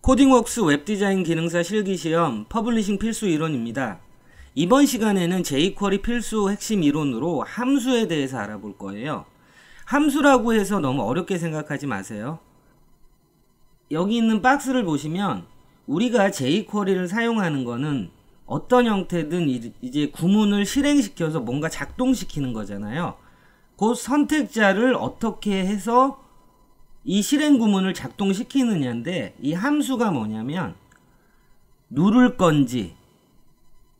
코딩웍스 웹디자인 기능사 실기시험 퍼블리싱 필수 이론입니다. 이번 시간에는 jQuery 필수 핵심 이론으로 함수에 대해서 알아볼 거예요. 함수라고 해서 너무 어렵게 생각하지 마세요. 여기 있는 박스를 보시면 우리가 jQuery를 사용하는 거는 어떤 형태든 이제 구문을 실행시켜서 뭔가 작동시키는 거잖아요. 그 선택자를 어떻게 해서 이 실행 구문을 작동시키느냐인데, 이 함수가 뭐냐면 누를 건지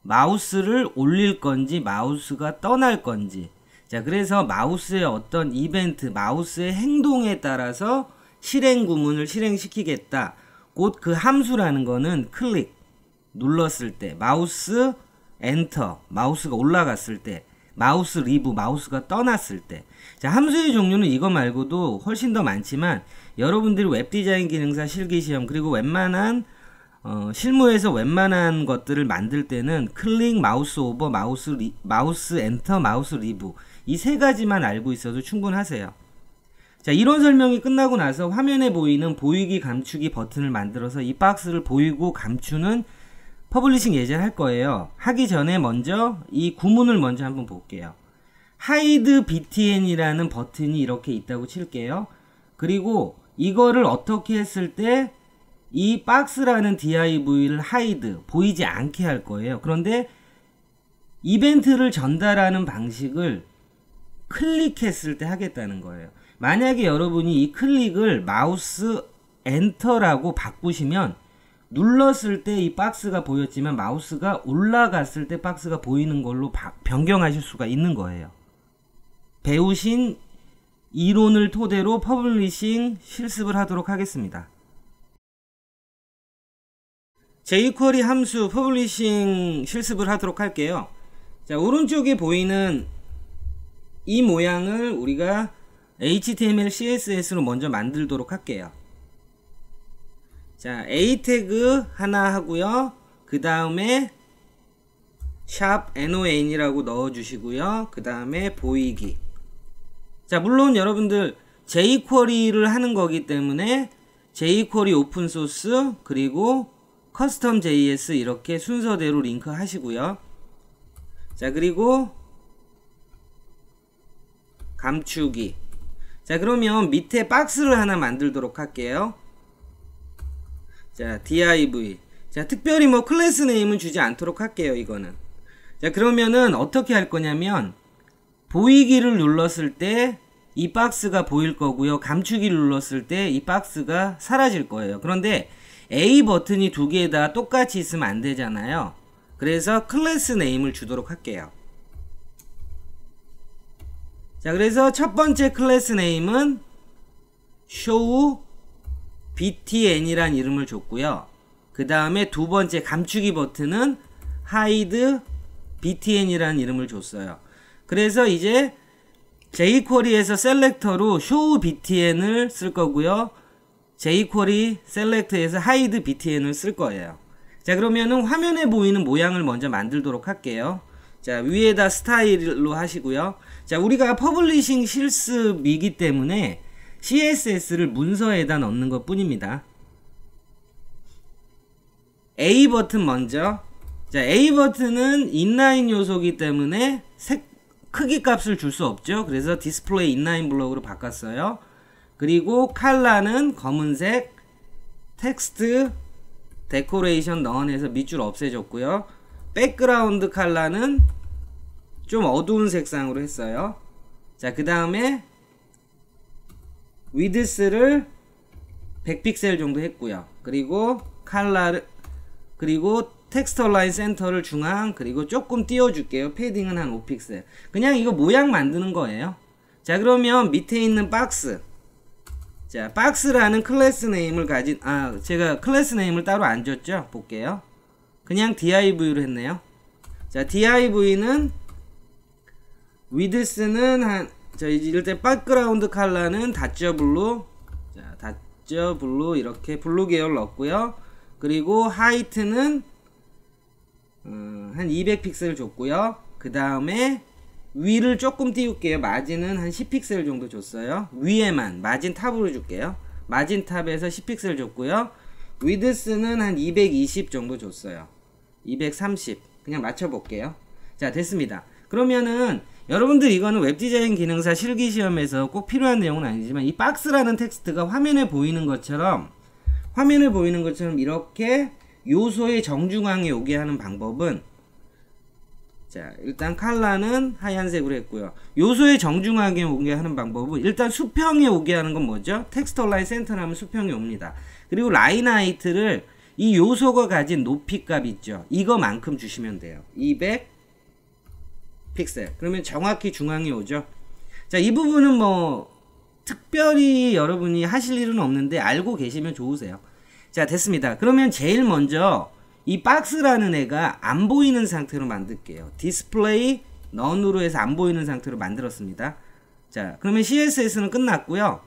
마우스를 올릴 건지 마우스가 떠날 건지, 자 그래서 마우스의 어떤 이벤트, 마우스의 행동에 따라서 실행 구문을 실행시키겠다. 곧 그 함수라는 거는 클릭 눌렀을 때, 마우스 엔터, 마우스가 올라갔을 때, 마우스 리브, 마우스가 떠났을 때. 자, 함수의 종류는 이거 말고도 훨씬 더 많지만 여러분들이 웹디자인 기능사 실기시험 그리고 웬만한 실무에서 웬만한 것들을 만들 때는 클릭, 마우스 오버, 마우스 엔터, 마우스 리브, 이 세 가지만 알고 있어도 충분하세요. 자, 이론 설명이 끝나고 나서 화면에 보이는 보이기 감추기 버튼을 만들어서 이 박스를 보이고 감추는 퍼블리싱 예제할 거예요. 하기 전에 먼저 이 구문을 먼저 한번 볼게요. hide btn이라는 버튼이 이렇게 있다고 칠게요. 그리고 이거를 어떻게 했을 때 이 박스라는 div를 hide, 보이지 않게 할 거예요. 그런데 이벤트를 전달하는 방식을 클릭했을 때 하겠다는 거예요. 만약에 여러분이 이 클릭을 마우스 엔터라고 바꾸시면 눌렀을 때 이 박스가 보였지만 마우스가 올라갔을 때 박스가 보이는 걸로 변경하실 수가 있는 거예요. 배우신 이론을 토대로 퍼블리싱 실습을 하도록 하겠습니다. jQuery 함수 퍼블리싱 실습을 하도록 할게요. 자, 오른쪽에 보이는 이 모양을 우리가 HTML, CSS로 먼저 만들도록 할게요. 자, A 태그 하나 하고요. 그 다음에 샵 non이라고 넣어주시고요. 그 다음에 보이기. 자, 물론 여러분들 jQuery를 하는 거기 때문에 jQuery 오픈소스 그리고 커스텀 JS 이렇게 순서대로 링크 하시고요. 자, 그리고 감추기. 자, 그러면 밑에 박스를 하나 만들도록 할게요. 자, div. 자, 특별히 뭐 클래스 네임은 주지 않도록 할게요, 이거는. 자, 그러면은 어떻게 할 거냐면 보이기를 눌렀을 때 이 박스가 보일 거고요. 감추기를 눌렀을 때 이 박스가 사라질 거예요. 그런데 A 버튼이 두 개 다 똑같이 있으면 안 되잖아요. 그래서 클래스 네임을 주도록 할게요. 자, 그래서 첫 번째 클래스 네임은 show btn이란 이름을 줬고요. 그 다음에 두 번째 감추기 버튼은 hide btn이라는 이름을 줬어요. 그래서 이제 jQuery에서 셀렉터로 show btn을 쓸 거고요. jQuery 셀렉터에서 hide btn을 쓸 거예요. 자, 그러면은 화면에 보이는 모양을 먼저 만들도록 할게요. 자, 위에다 스타일로 하시고요. 자, 우리가 퍼블리싱 실습이기 때문에 CSS를 문서에다 넣는 것 뿐입니다. A 버튼 먼저. 자, A 버튼은 인라인 요소이기 때문에 크기 값을 줄 수 없죠. 그래서 디스플레이 인라인 블록으로 바꿨어요. 그리고 컬러는 검은색, 텍스트 데코레이션 넌에서 밑줄 없애줬고요. 백그라운드 컬러는 좀 어두운 색상으로 했어요. 자, 그 다음에 위드스를 100픽셀 정도 했고요. 그리고 컬러를, 그리고 텍스트 얼라인 센터를 중앙, 그리고 조금 띄워줄게요. 패딩은 한 5픽셀. 그냥 이거 모양 만드는 거예요. 자, 그러면 밑에 있는 박스. 자, 박스라는 클래스 네임을 가진, 제가 클래스 네임을 따로 안 줬죠? 볼게요. 그냥 div로 했네요. 자, div는 위드스는 이럴 때 백그라운드 컬러는 다저 블루. 자, 다저 블루 이렇게 블루 계열 넣었고요. 그리고 하이트는 한 200픽셀 줬고요. 그 다음에 위를 조금 띄울게요. 마진은 한 10픽셀 정도 줬어요. 위에만 마진 탑으로 줄게요. 마진 탑에서 10픽셀 줬고요. width는 한 220 정도 줬어요. 230 그냥 맞춰볼게요. 자, 됐습니다. 그러면은 여러분들 이거는 웹디자인 기능사 실기시험에서 꼭 필요한 내용은 아니지만 이 박스라는 텍스트가 화면에 보이는 것처럼 이렇게 요소의 정중앙에 오게 하는 방법은, 자, 일단 컬러는 하얀색으로 했고요. 요소의 정중앙에 오게 하는 방법은 일단 수평에 오게 하는 건 뭐죠? 텍스트 얼라인 센터를 하면 수평에 옵니다. 그리고 라인 하이트를 이 요소가 가진 높이 값 있죠? 이거만큼 주시면 돼요. 200 픽셀. 그러면 정확히 중앙에 오죠. 자, 이 부분은 뭐 특별히 여러분이 하실 일은 없는데 알고 계시면 좋으세요. 자, 됐습니다. 그러면 제일 먼저 이 박스라는 애가 안 보이는 상태로 만들게요. 디스플레이 none으로 해서 안 보이는 상태로 만들었습니다. 자, 그러면 CSS는 끝났고요.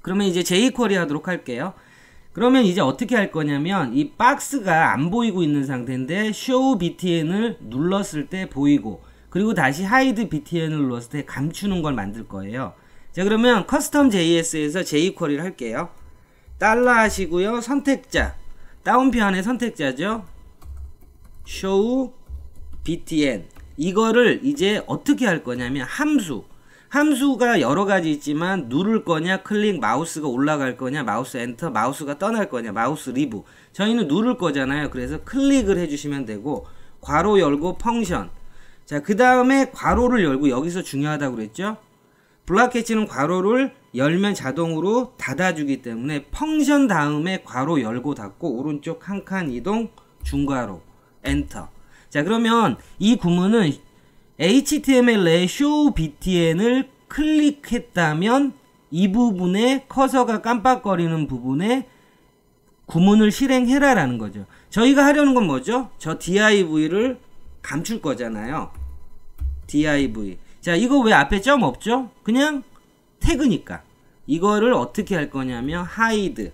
그러면 이제 jQuery 하도록 할게요. 그러면 이제 어떻게 할 거냐면 이 박스가 안 보이고 있는 상태인데 show btn을 눌렀을 때 보이고, 그리고 다시 hide btn을 눌렀을 때 감추는 걸 만들 거예요. 자, 그러면 custom JS에서 jQuery를 할게요. 달러 하시고요. 선택자, 다운표 안에 선택자죠. show btn. 이거를 이제 어떻게 할 거냐면 함수가 여러 가지 있지만 누를 거냐, 클릭, 마우스가 올라갈 거냐, 마우스 엔터, 마우스가 떠날 거냐, 마우스 리브. 저희는 누를 거잖아요. 그래서 클릭을 해주시면 되고, 괄호 열고 펑션. 자, 그 다음에 괄호를 열고, 여기서 중요하다고 그랬죠? 블락캐치는 괄호를 열면 자동으로 닫아주기 때문에 펑션 다음에 괄호 열고 닫고, 오른쪽 한 칸 이동, 중괄호, 엔터. 자, 그러면 이 구문은 HTML 내에 show btn을 클릭했다면 이 부분에 커서가 깜빡거리는 부분에 구문을 실행해라 라는 거죠. 저희가 하려는 건 뭐죠? 저 div를 감출 거잖아요. div. 자, 이거 왜 앞에 점 없죠? 그냥 태그니까. 이거를 어떻게 할 거냐면 hide.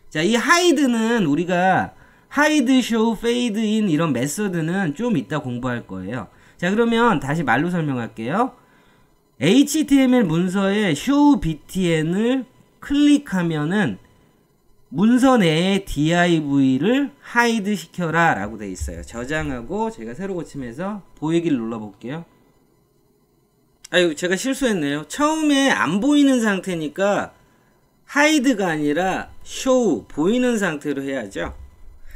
자, 이 hide는 우리가 hide, show, fade in 이런 메서드는 좀 이따 공부할 거예요. 자, 그러면 다시 말로 설명할게요. HTML 문서에 show btn을 클릭하면은 문서 내에 div를 hide 시켜라 라고 되어 있어요. 저장하고 제가 새로 고침해서 보이기를 눌러볼게요. 아유, 제가 실수했네요. 처음에 안 보이는 상태니까 hide가 아니라 show, 보이는 상태로 해야죠.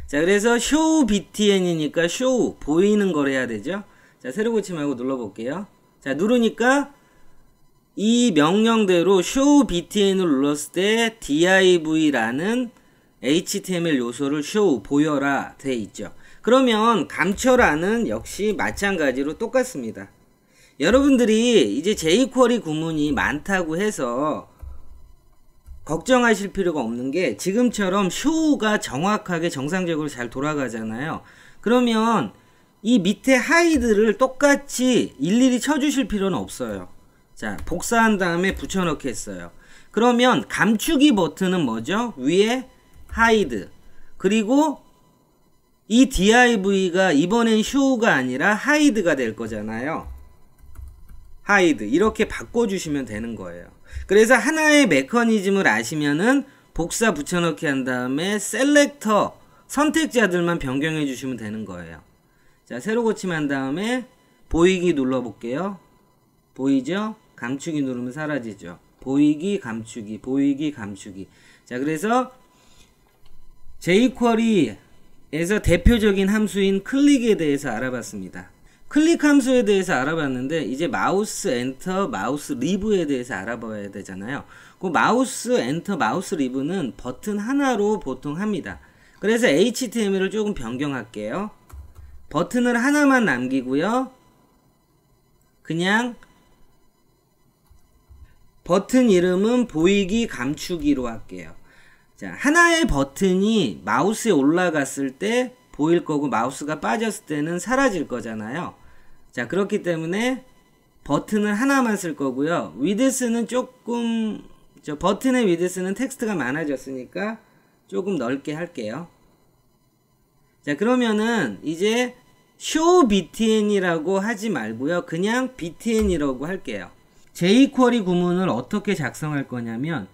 자, 그래서 show btn이니까 show, 보이는 걸 해야 되죠. 자, 새로 고침하고 눌러볼게요. 자, 누르니까 이 명령대로 show btn을 눌렀을 때 div라는 HTML 요소를 show, 보여라 돼 있죠. 그러면 감춰라는 역시 마찬가지로 똑같습니다. 여러분들이 이제 jQuery 구문이 많다고 해서 걱정하실 필요가 없는 게, 지금처럼 show가 정확하게 정상적으로 잘 돌아가잖아요. 그러면 이 밑에 hide를 똑같이 일일이 쳐주실 필요는 없어요. 자, 복사한 다음에 붙여넣기 했어요. 그러면 감추기 버튼은 뭐죠? 위에 hide. 그리고 이 div가 이번엔 show가 아니라 hide가 될 거잖아요. hide. 이렇게 바꿔주시면 되는 거예요. 그래서 하나의 메커니즘을 아시면은 복사 붙여넣기 한 다음에 셀렉터, 선택자들만 변경해 주시면 되는 거예요. 자, 새로 고침한 다음에 보이기 눌러볼게요. 보이죠? 감추기 누르면 사라지죠. 보이기, 감추기, 보이기, 감추기. 자, 그래서 jQuery에서 대표적인 함수인 클릭에 대해서 알아봤습니다. 클릭 함수에 대해서 알아봤는데 이제 마우스 엔터, 마우스 리브에 대해서 알아봐야 되잖아요. 그 마우스 엔터, 마우스 리브는 버튼 하나로 보통 합니다. 그래서 HTML을 조금 변경할게요. 버튼을 하나만 남기고요. 그냥 버튼 이름은 보이기, 감추기로 할게요. 자, 하나의 버튼이 마우스에 올라갔을 때 보일 거고 마우스가 빠졌을 때는 사라질 거잖아요. 자, 그렇기 때문에 버튼을 하나만 쓸 거고요. 위드스는 조금, 버튼의 위드스는 텍스트가 많아졌으니까 조금 넓게 할게요. 자, 그러면은 이제 show btn이라고 하지 말고요. 그냥 btn이라고 할게요. jQuery 구문을 어떻게 작성할 거냐면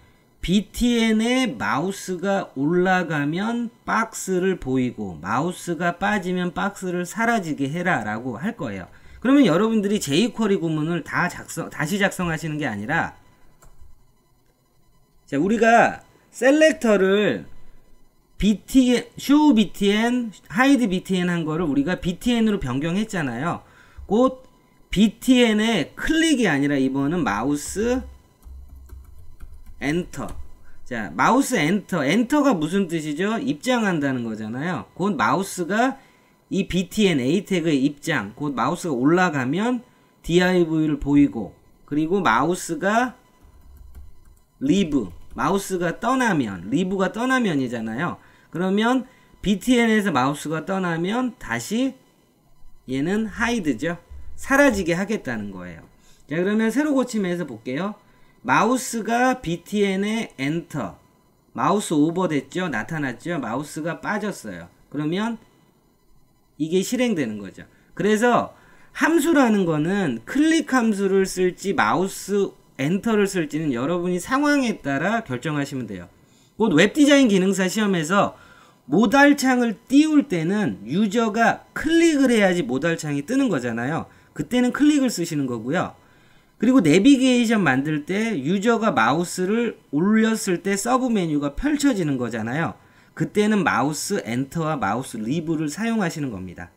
btn에 마우스가 올라가면 박스를 보이고 마우스가 빠지면 박스를 사라지게 해라 라고 할 거예요. 그러면 여러분들이 jQuery 구문을 다시 작성하시는 게 아니라, 자, 우리가 셀렉터를 show btn, hide btn 한 거를 우리가 btn으로 변경했잖아요. 곧 btn의 클릭이 아니라 이번은 마우스 엔터. 자, 마우스 엔터. 엔터가 무슨 뜻이죠? 입장한다는 거잖아요. 곧 마우스가 이 btn a 태그의 입장, 곧 마우스가 올라가면 div를 보이고, 그리고 마우스가 leave, 마우스가 떠나면, leave가 떠나면이잖아요. 그러면 btn에서 마우스가 떠나면 다시 얘는 hide죠. 사라지게 하겠다는 거예요. 자, 그러면 새로 고침해서 볼게요. 마우스가 btn에 엔터, 마우스 오버 됐죠? 나타났죠? 마우스가 빠졌어요. 그러면 이게 실행되는 거죠. 그래서 함수라는 거는 클릭 함수를 쓸지 마우스 엔터를 쓸지는 여러분이 상황에 따라 결정하시면 돼요. 곧 웹디자인 기능사 시험에서 모달창을 띄울 때는 유저가 클릭을 해야지 모달창이 뜨는 거잖아요. 그때는 클릭을 쓰시는 거고요. 그리고 내비게이션 만들 때 유저가 마우스를 올렸을 때 서브 메뉴가 펼쳐지는 거잖아요. 그때는 마우스 엔터와 마우스 리브를 사용하시는 겁니다.